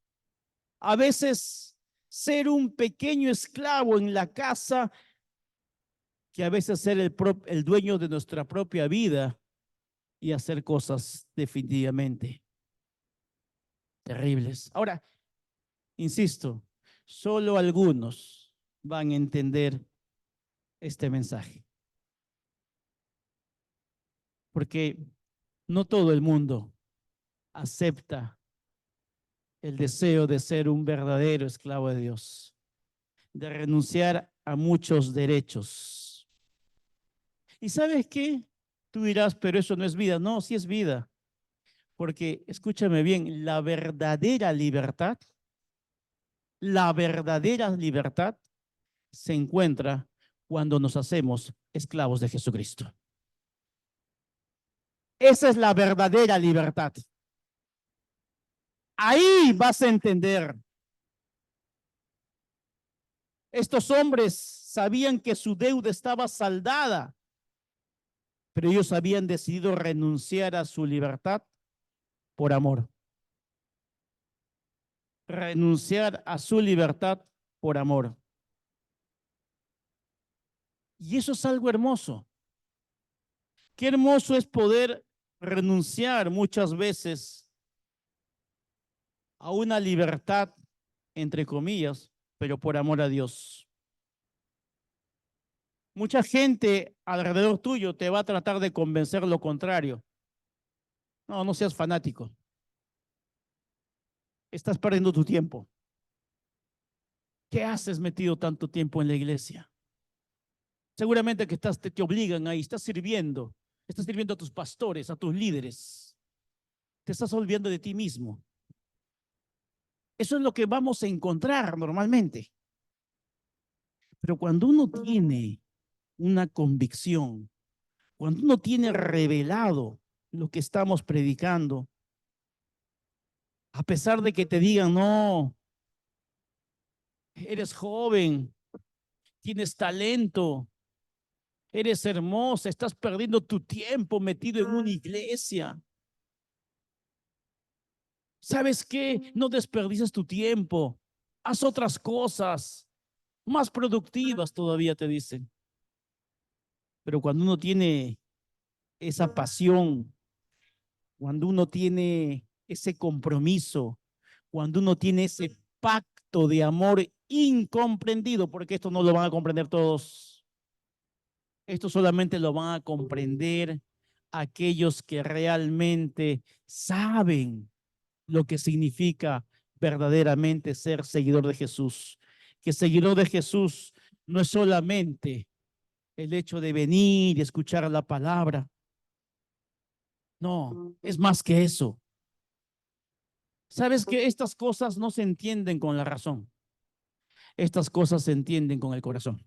a veces ser un pequeño esclavo en la casa, que a veces ser el dueño de nuestra propia vida y hacer cosas definitivamente terribles. Ahora, insisto, solo algunos van a entender este mensaje, porque no todo el mundo acepta el deseo de ser un verdadero esclavo de Dios, de renunciar a muchos derechos. ¿Y sabes qué? Tú dirás, pero eso no es vida. No, sí es vida, porque escúchame bien, la verdadera libertad se encuentra cuando nos hacemos esclavos de Jesucristo. Esa es la verdadera libertad. Ahí vas a entender. Estos hombres sabían que su deuda estaba saldada, pero ellos habían decidido renunciar a su libertad por amor. Renunciar a su libertad por amor. Y eso es algo hermoso. Qué hermoso es poder renunciar muchas veces a una libertad, entre comillas, pero por amor a Dios. Mucha gente alrededor tuyo te va a tratar de convencer lo contrario. No, no seas fanático. Estás perdiendo tu tiempo. ¿Qué haces metido tanto tiempo en la iglesia? Seguramente que te obligan ahí, estás sirviendo a tus pastores, a tus líderes. Te estás olvidando de ti mismo. Eso es lo que vamos a encontrar normalmente. Pero cuando uno tiene una convicción, cuando uno tiene revelado lo que estamos predicando, a pesar de que te digan, no, eres joven, tienes talento, eres hermosa, estás perdiendo tu tiempo metido en una iglesia. ¿Sabes qué? No desperdices tu tiempo. Haz otras cosas más productivas todavía, te dicen. Pero cuando uno tiene esa pasión, cuando uno tiene ese compromiso, cuando uno tiene ese pacto de amor incomprendido, porque esto no lo van a comprender todos, esto solamente lo van a comprender aquellos que realmente saben lo que significa verdaderamente ser seguidor de Jesús. Que seguidor de Jesús no es solamente el hecho de venir y escuchar la palabra. No, es más que eso. Sabes que estas cosas no se entienden con la razón. estas cosas se entienden con el corazón.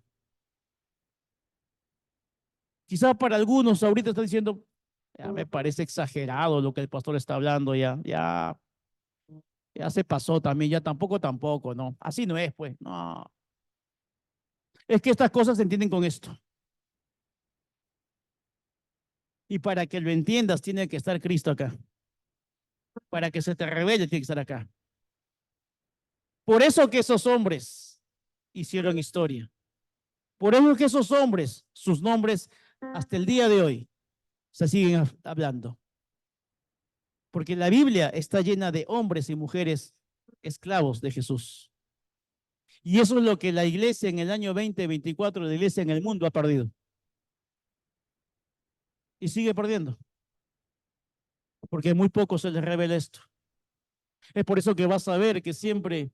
Quizá para algunos ahorita están diciendo, ya me parece exagerado lo que el pastor está hablando, ya se pasó también, ya tampoco, no. Así no es, pues, no. Es que estas cosas se entienden con esto. Y para que lo entiendas, tiene que estar Cristo acá. Para que se te revele, tiene que estar acá. Por eso que esos hombres hicieron historia. Por eso que esos hombres, sus nombres, hasta el día de hoy, se siguen hablando. Porque la Biblia está llena de hombres y mujeres esclavos de Jesús. Y eso es lo que la iglesia en el año 2024, la iglesia en el mundo ha perdido. Y sigue perdiendo. Porque muy poco se les revela esto. Es por eso que vas a ver que siempre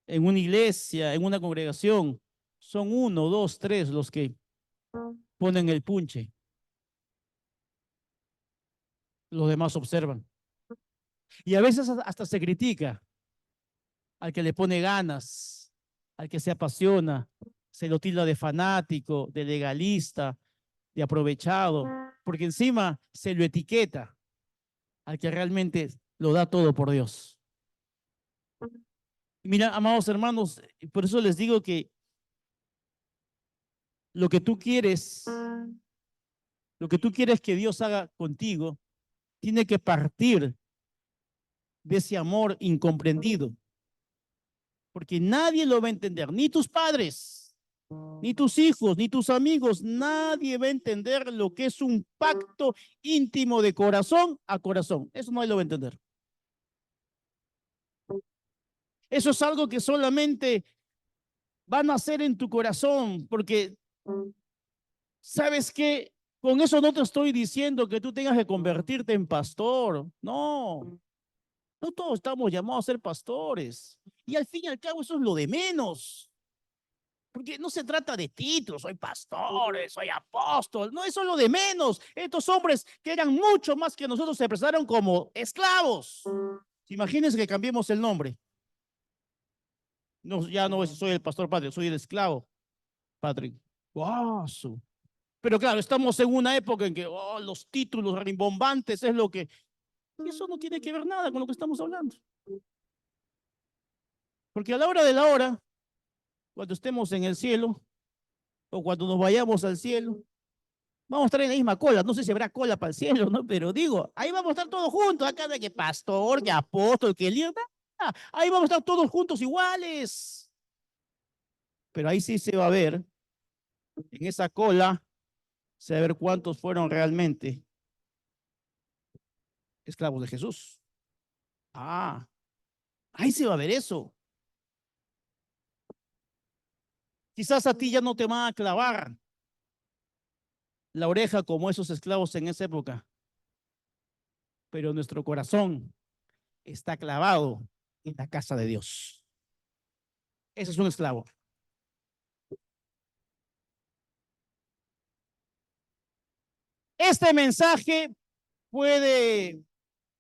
en una iglesia, en una congregación, son uno, dos, tres los que ponen el punche. Los demás observan. Y a veces hasta se critica al que le pone ganas, al que se apasiona, se lo tilda de fanático, de legalista, de aprovechado, porque encima se lo etiqueta al que realmente lo da todo por Dios. Y mira, amados hermanos, por eso les digo que lo que tú quieres, lo que tú quieres que Dios haga contigo, tiene que partir de ese amor incomprendido, porque nadie lo va a entender, ni tus padres, ni tus hijos, ni tus amigos, nadie va a entender lo que es un pacto íntimo de corazón a corazón. Eso nadie lo va a entender. Eso es algo que solamente van a hacer en tu corazón, porque sabes que con eso no te estoy diciendo que tú tengas que convertirte en pastor. No, no todos estamos llamados a ser pastores. Y al fin y al cabo eso es lo de menos. Porque no se trata de títulos, soy pastor, soy apóstol, no, eso es lo de menos. Estos hombres que eran mucho más que nosotros se presentaron como esclavos. Imagínense que cambiemos el nombre. No, ya no soy el pastor Patrick, soy el esclavo Patrick. ¡Wow! Pero claro, estamos en una época en que los títulos rimbombantes es lo que... Eso no tiene que ver nada con lo que estamos hablando. Porque a la hora de la hora, cuando estemos en el cielo, o cuando nos vayamos al cielo, vamos a estar en la misma cola. No sé si habrá cola para el cielo, ¿no? Pero digo, ahí vamos a estar todos juntos. Acá de que pastor, que apóstol, que líder. Ahí vamos a estar todos juntos iguales. Pero ahí sí se va a ver, en esa cola, se va a ver cuántos fueron realmente esclavos de Jesús. Ah, ahí se va a ver eso. Quizás a ti ya no te van a clavar la oreja como esos esclavos en esa época, pero nuestro corazón está clavado en la casa de Dios. Ese es un esclavo. Este mensaje puede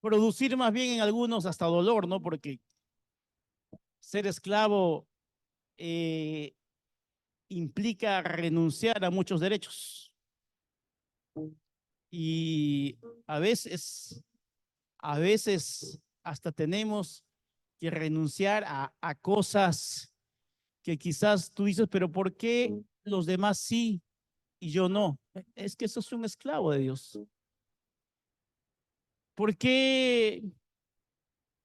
producir más bien en algunos hasta dolor, ¿no? Porque ser esclavo eh, implica renunciar a muchos derechos. Y a veces, a veces hasta tenemos que renunciar a cosas que quizás tú dices, pero ¿por qué los demás sí y yo no? Es que eso es un esclavo de Dios. ¿Por qué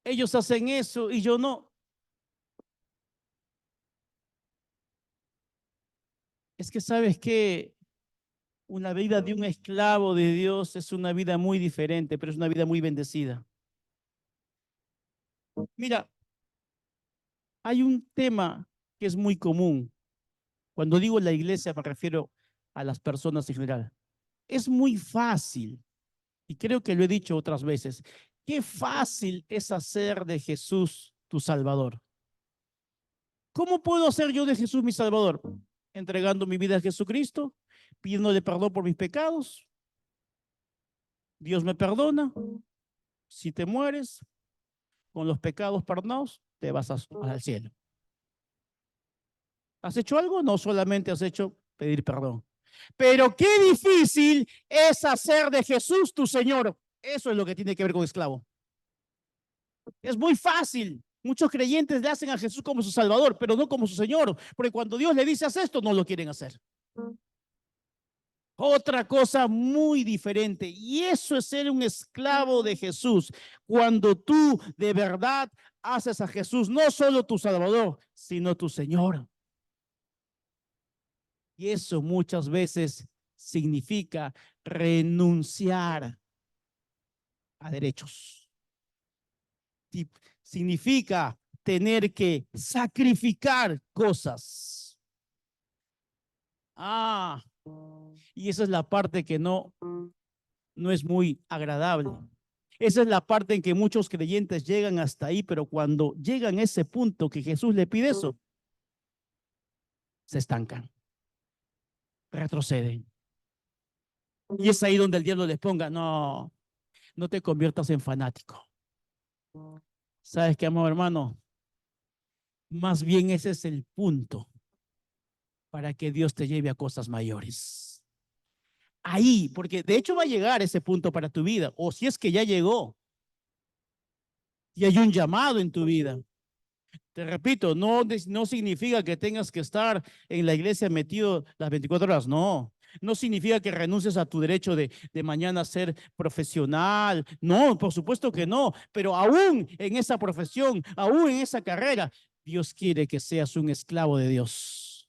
ellos hacen eso y yo no? Es que sabes que una vida de un esclavo de Dios es una vida muy diferente, pero es una vida muy bendecida. Mira, hay un tema que es muy común. Cuando digo la iglesia me refiero a las personas en general. Es muy fácil, y creo que lo he dicho otras veces, qué fácil es hacer de Jesús tu Salvador. ¿Cómo puedo hacer yo de Jesús mi Salvador? Entregando mi vida a Jesucristo, pidiéndole perdón por mis pecados. Dios me perdona. Si te mueres con los pecados perdonados, te vas al cielo. ¿Has hecho algo? No, solamente has hecho pedir perdón. Pero qué difícil es hacer de Jesús tu Señor. Eso es lo que tiene que ver con esclavo. Es muy fácil. Muchos creyentes le hacen a Jesús como su Salvador, pero no como su Señor. Porque cuando Dios le dice haz esto, no lo quieren hacer. Otra cosa muy diferente. Y eso es ser un esclavo de Jesús. Cuando tú de verdad haces a Jesús no solo tu Salvador, sino tu Señor. Y eso muchas veces significa renunciar a derechos. Significa tener que sacrificar cosas. Y esa es la parte que no es muy agradable. Esa es la parte en que muchos creyentes llegan hasta ahí, pero cuando llegan a ese punto que Jesús le pide eso, se estancan, retroceden. Y es ahí donde el diablo les ponga, no, no te conviertas en fanático. ¿Sabes qué, amado hermano? Más bien ese es el punto para que Dios te lleve a cosas mayores. Ahí, porque de hecho va a llegar ese punto para tu vida, o si es que ya llegó, y hay un llamado en tu vida. Te repito, no significa que tengas que estar en la iglesia metido las 24 horas, no. No significa que renuncies a tu derecho de mañana ser profesional. No, por supuesto que no. Pero aún en esa profesión, aún en esa carrera, Dios quiere que seas un esclavo de Dios.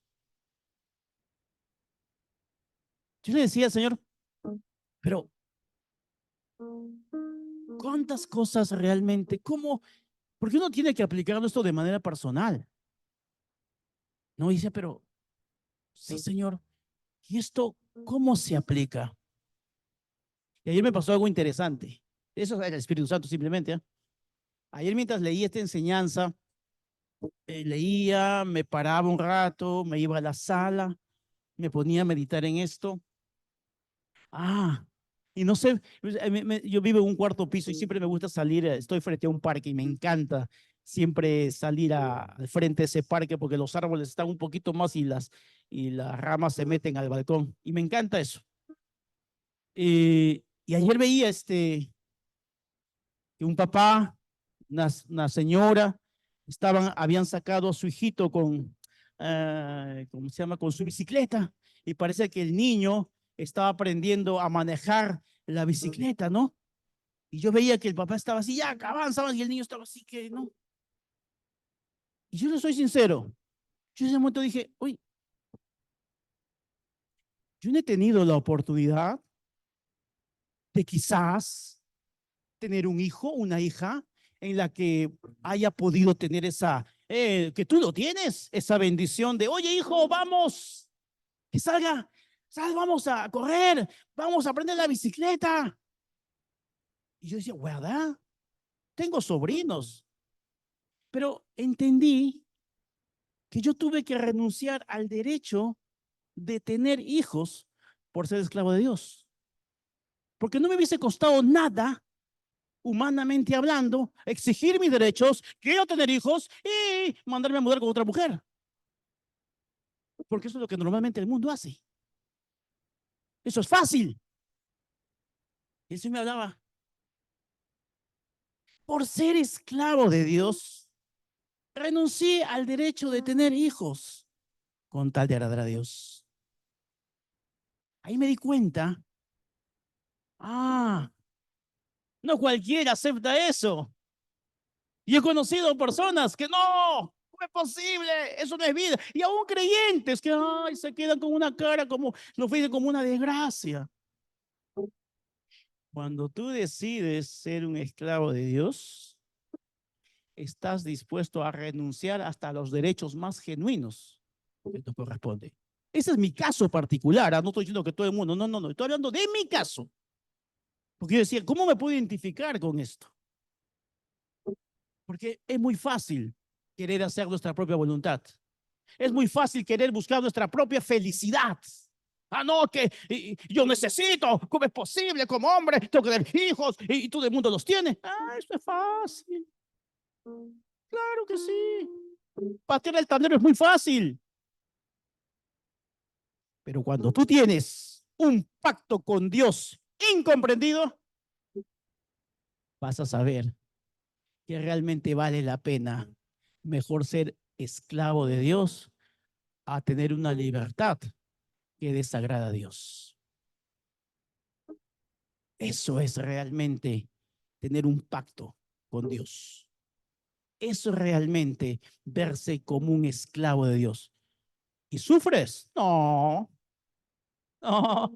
Yo le decía al Señor, pero ¿cuántas cosas realmente? ¿Cómo? Porque uno tiene que aplicar esto de manera personal. No dice, pero sí, Señor. ¿Y esto cómo se aplica? Y ayer me pasó algo interesante. Eso es el Espíritu Santo simplemente. Ayer mientras leía esta enseñanza, leía, me paraba un rato, me iba a la sala, me ponía a meditar en esto. Y no sé, yo vivo en un cuarto piso y siempre me gusta salir, estoy frente a un parque y me encanta siempre salir al frente de ese parque porque los árboles están un poquito más y las ramas se meten al balcón y me encanta eso. Y ayer veía que un papá, una señora, habían sacado a su hijito ¿cómo se llama? Con su bicicleta. Y parece que el niño estaba aprendiendo a manejar la bicicleta, ¿no? Y yo veía que el papá estaba así, ya, avanza, y el niño estaba así que, ¿no? Y yo le soy sincero, yo en ese momento dije, uy, yo no he tenido la oportunidad de quizás tener un hijo, una hija, en la que haya podido tener que tú lo tienes, esa bendición de, oye, hijo, vamos, que vamos a correr, vamos a aprender la bicicleta. Y yo decía, ¿verdad? Tengo sobrinos, pero entendí que yo tuve que renunciar al derecho de tener hijos por ser esclavo de Dios. Porque no me hubiese costado nada humanamente hablando, exigir mis derechos, quiero tener hijos y mandarme a mudar con otra mujer. Porque eso es lo que normalmente el mundo hace. Eso es fácil. Y eso me hablaba. Por ser esclavo de Dios, renuncié al derecho de tener hijos con tal de agradar a Dios. Ahí me di cuenta. No cualquiera acepta eso. Y he conocido personas que no es posible, eso no es vida. Y aún creyentes que se quedan con una cara como, lo ven como una desgracia. Cuando tú decides ser un esclavo de Dios, estás dispuesto a renunciar hasta los derechos más genuinos que te corresponde. Ese es mi caso particular. No estoy diciendo que todo el mundo, no. Estoy hablando de mi caso. Porque yo decía, ¿cómo me puedo identificar con esto? Porque es muy fácil querer hacer nuestra propia voluntad. Es muy fácil querer buscar nuestra propia felicidad. No, que yo necesito, ¿cómo es posible? Como hombre, tengo que tener hijos y todo el mundo los tiene. Eso es fácil. Claro que sí. Patear el tablero es muy fácil. Pero cuando tú tienes un pacto con Dios incomprendido, vas a saber que realmente vale la pena mejor ser esclavo de Dios a tener una libertad que desagrada a Dios. Eso es realmente tener un pacto con Dios. Eso es realmente verse como un esclavo de Dios. ¿Y sufres? No, no.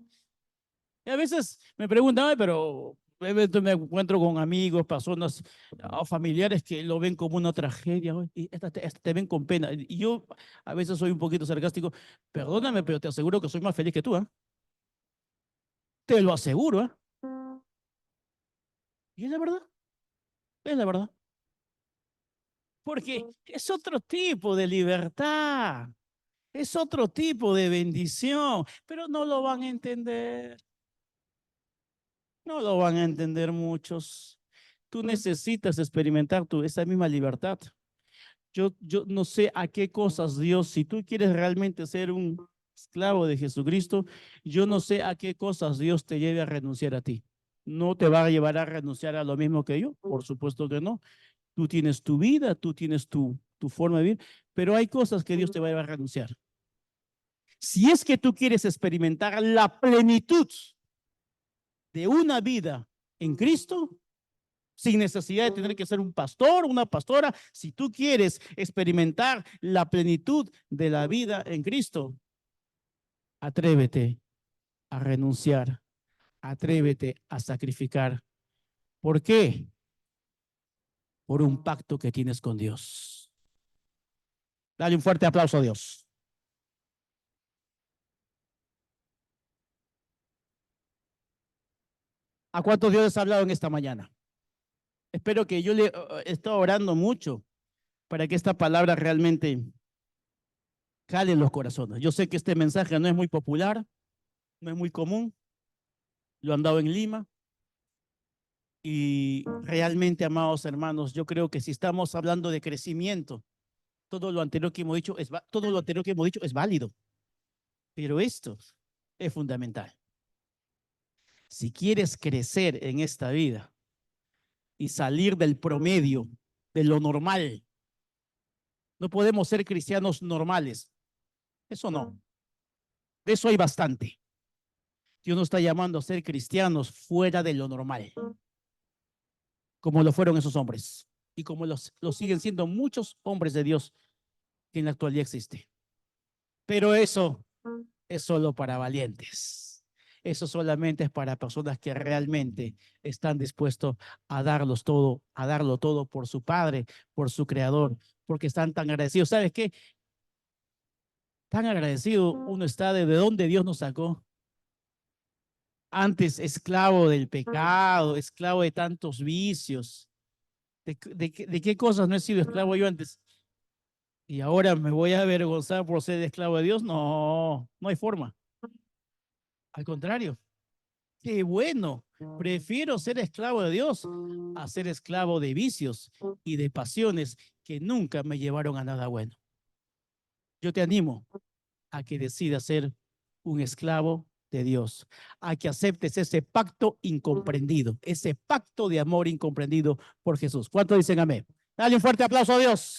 Y a veces me preguntan, "Ay, pero me encuentro con amigos, personas, familiares que lo ven como una tragedia, ¿no? Y esta te ven con pena. Y yo a veces soy un poquito sarcástico. Perdóname, pero te aseguro que soy más feliz que tú, ¿eh? Te lo aseguro, ¿eh? Y es la verdad, es la verdad. Porque es otro tipo de libertad, es otro tipo de bendición, pero no lo van a entender, no lo van a entender muchos. Tú necesitas experimentar esa misma libertad. Yo no sé a qué cosas Dios, si tú quieres realmente ser un esclavo de Jesucristo, yo no sé a qué cosas Dios te lleve a renunciar a ti. No te va a llevar a renunciar a lo mismo que yo, por supuesto que no. Tú tienes tu vida, tú tienes tu forma de vivir, pero hay cosas que Dios te va a llevar a renunciar. Si es que tú quieres experimentar la plenitud de una vida en Cristo, sin necesidad de tener que ser un pastor, una pastora, si tú quieres experimentar la plenitud de la vida en Cristo, atrévete a renunciar, atrévete a sacrificar. ¿Por qué? Por un pacto que tienes con Dios. Dale un fuerte aplauso a Dios. ¿A cuántos Dios les ha hablado en esta mañana? Espero que yo le he estado orando mucho para que esta palabra realmente cale en los corazones. Yo sé que este mensaje no es muy popular, no es muy común, lo han dado en Lima y realmente, amados hermanos, yo creo que si estamos hablando de crecimiento, todo lo anterior que hemos dicho todo lo anterior que hemos dicho es válido, pero esto es fundamental. Si quieres crecer en esta vida y salir del promedio, de lo normal, no podemos ser cristianos normales. Eso no. De eso hay bastante. Dios nos está llamando a ser cristianos fuera de lo normal, como lo fueron esos hombres y como lo siguen siendo muchos hombres de Dios que en la actualidad existe. Pero eso es solo para valientes. Eso solamente es para personas que realmente están dispuestos a darlo todo por su Padre, por su Creador, porque están tan agradecidos. ¿Sabes qué? Tan agradecido uno está de dónde Dios nos sacó. Antes esclavo del pecado, esclavo de tantos vicios. ¿De qué cosas no he sido esclavo yo antes? Y ahora me voy a avergonzar por ser esclavo de Dios. No, no hay forma. Al contrario, qué bueno. Prefiero ser esclavo de Dios a ser esclavo de vicios y de pasiones que nunca me llevaron a nada bueno. Yo te animo a que decidas ser un esclavo de Dios, a que aceptes ese pacto incomprendido, ese pacto de amor incomprendido por Jesús. ¿Cuánto dicen amén? Dale un fuerte aplauso a Dios.